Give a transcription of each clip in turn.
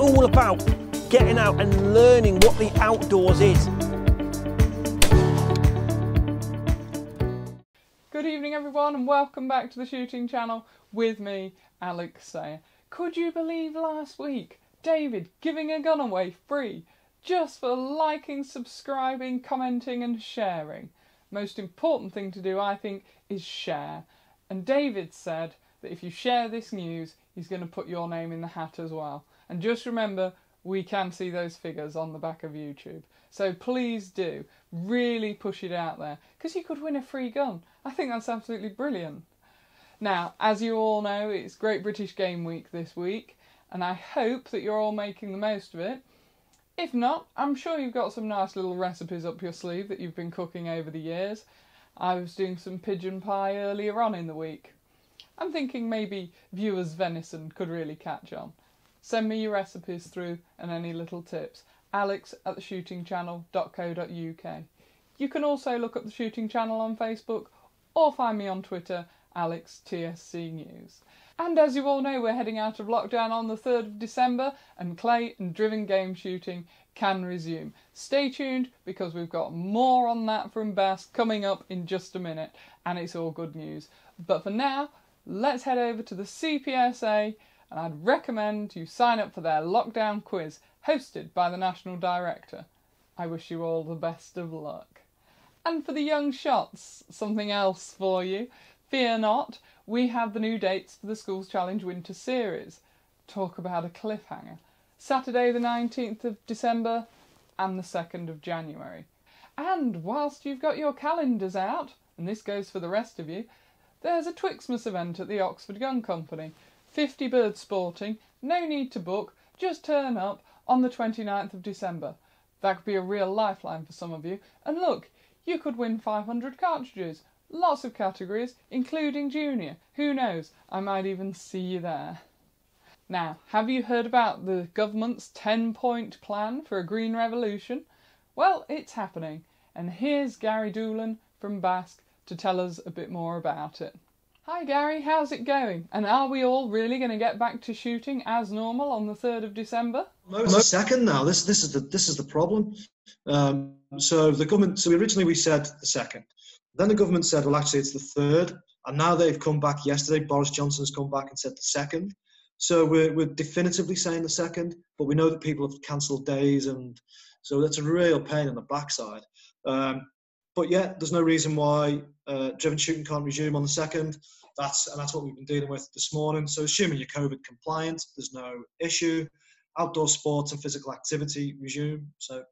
all about getting out and learning what the outdoors is. Good evening everyone and welcome back to the shooting channel with me, Alex Sayer. Could you believe last week David giving a gun away free just for liking, subscribing, commenting and sharing? Most important thing to do, I think, is share. And David said that if you share this news, he's going to put your name in the hat as well. And just remember, we can see those figures on the back of YouTube. So please do, really push it out there, because you could win a free gun. I think that's absolutely brilliant. Now, as you all know, it's Great British Game Week this week, and I hope that you're all making the most of it. If not, I'm sure you've got some nice little recipes up your sleeve that you've been cooking over the years. I was doing some pigeon pie earlier on in the week. I'm thinking maybe viewers' venison could really catch on. Send me your recipes through and any little tips. alex@theshootingchannel.co.uk. You can also look up the Shooting Channel on Facebook or find me on Twitter, AlexTSC News. And as you all know, we're heading out of lockdown on the 3rd of December and clay and driven game shooting can resume. Stay tuned because we've got more on that from BASC coming up in just a minute, and it's all good news. But for now, let's head over to the CPSA, and I'd recommend you sign up for their lockdown quiz hosted by the National Director. I wish you all the best of luck. And for the young shots, something else for you. Fear not, we have the new dates for the Schools Challenge Winter Series. Talk about a cliffhanger. Saturday the 19th of December and the 2nd of January. And whilst you've got your calendars out, and this goes for the rest of you, there's a Twixmas event at the Oxford Gun Company. 50 birds sporting, no need to book, just turn up on the 29th of December. That could be a real lifeline for some of you. And look, you could win 500 cartridges. Lots of categories, including junior. Who knows, I might even see you there. Now, have you heard about the government's 10-point plan for a green revolution? Well, it's happening. And here's Gary Doolan from BASC to tell us a bit more about it. Hi Gary, how's it going? And are we all really going to get back to shooting as normal on the 3rd of December? No, it's the 2nd now. This is the problem. So the government. So originally we said the 2nd. Then the government said, well, actually it's the 3rd. And now they've come back yesterday. Boris Johnson's come back and said the 2nd. So we're definitively saying the 2nd. But we know that people have cancelled days, and so that's a real pain in the backside. But yeah, there's no reason why driven shooting can't resume on the 2nd. That's what we've been dealing with this morning. So assuming you're COVID compliant, there's no issue. Outdoor sports and physical activity resume. So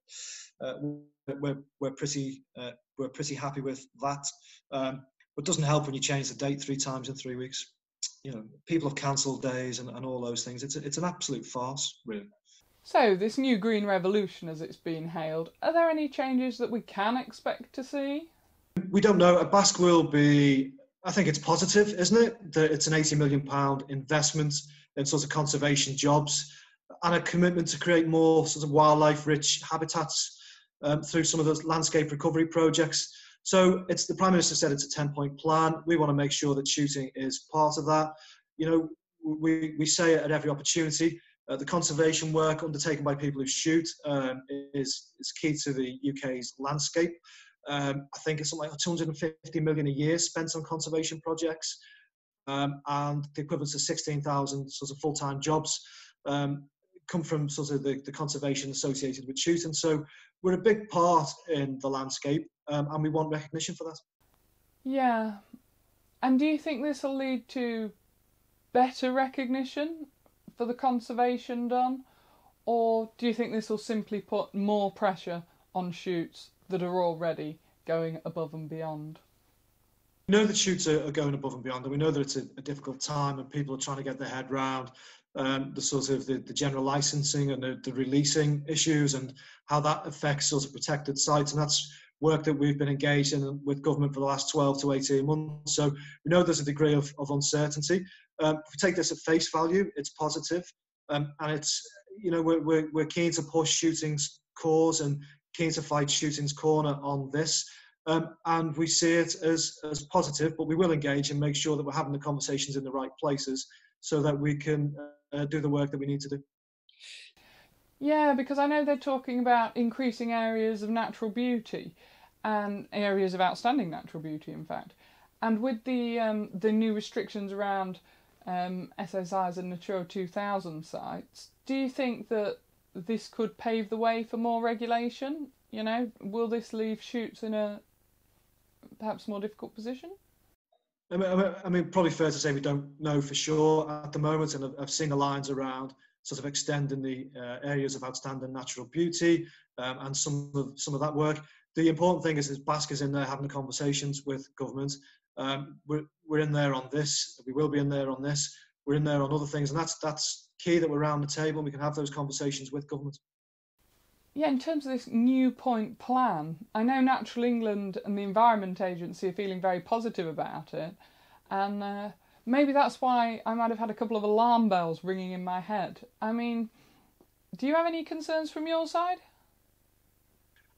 we're pretty happy with that. But it doesn't help when you change the date 3 times in 3 weeks. You know, people have cancelled days and all those things. It's an absolute farce, really. So, this new green revolution, as it's been hailed, are there any changes that we can expect to see? We don't know. BASC will be, I think it's positive, isn't it? That it's an £80 million investment in sort of conservation jobs and a commitment to create more sort of wildlife-rich habitats through some of those landscape recovery projects. So the Prime Minister said it's a 10-point plan. We want to make sure that shooting is part of that. You know, we say it at every opportunity. The conservation work undertaken by people who shoot is key to the UK's landscape. I think it's something like 250 million a year spent on conservation projects, and the equivalent of 16,000 sort of full-time jobs come from sort of the conservation associated with shooting. So we're a big part in the landscape, and we want recognition for that. Yeah. And do you think this will lead to better recognition for the conservation done, or do you think this will simply put more pressure on shoots that are already going above and beyond? We know that shoots are going above and beyond, and we know that it's a difficult time and people are trying to get their head round the sort of the general licensing and the releasing issues and how that affects sort of protected sites, and that's work that we've been engaged in with government for the last 12 to 18 months. So we know there's a degree of uncertainty. If we take this at face value, it's positive, and it's, you know, we're keen to push shooting's cause and keen to fight shooting's corner on this, and we see it as positive, but we will engage and make sure that we're having the conversations in the right places so that we can do the work that we need to do. Yeah, because I know they're talking about increasing areas of natural beauty and areas of outstanding natural beauty, in fact. And with the new restrictions around SSIs and Natura 2000 sites, do you think that this could pave the way for more regulation? You know, will this leave shoots in a perhaps more difficult position? I mean, probably fair to say we don't know for sure at the moment, and I've seen the lines around sort of extending the areas of outstanding natural beauty and some of that work. The important thing is BASC is in there having the conversations with government. We're in there on this. We will be in there on this. We're in there on other things, and that's key that we're around the table and we can have those conversations with government. Yeah, in terms of this new point plan, I know Natural England and the Environment Agency are feeling very positive about it, and maybe that's why I might have had a couple of alarm bells ringing in my head. I mean, do you have any concerns from your side?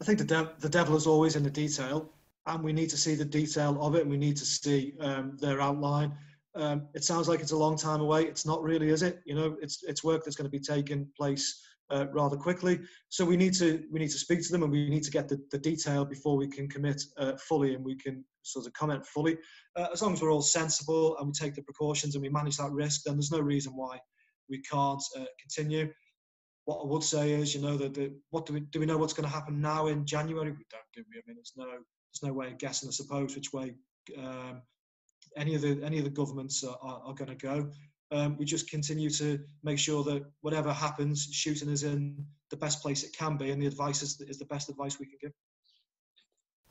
I think the devil is always in the detail, and we need to see the detail of it, and we need to see their outline. It sounds like it's a long time away. It's not really, is it? You know, it's work that's going to be taking place rather quickly. So we need to speak to them, and we need to get the detail before we can commit fully, and we can sort of comment fully. As long as we're all sensible and we take the precautions and we manage that risk, then there's no reason why we can't continue. What I would say is, you know, that what do we know what's going to happen now in January? We don't, do we? I mean, there's no way of guessing, I suppose, which way any of the governments are going to go. We just continue to make sure that whatever happens, shooting is in the best place it can be, and the advice is the best advice we can give.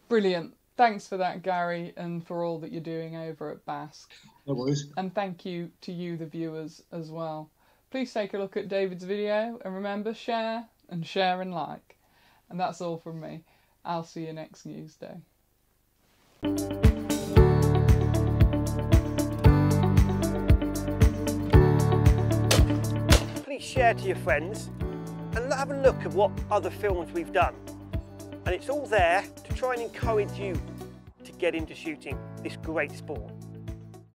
Brilliant. Thanks for that, Gary, and for all that you're doing over at BASC. No worries. And thank you to you, the viewers, as well. Please take a look at David's video, and remember, share and like. And that's all from me. I'll see you next news day. Please share to your friends and have a look at what other films we've done. And it's all there to try and encourage you to get into shooting this great sport.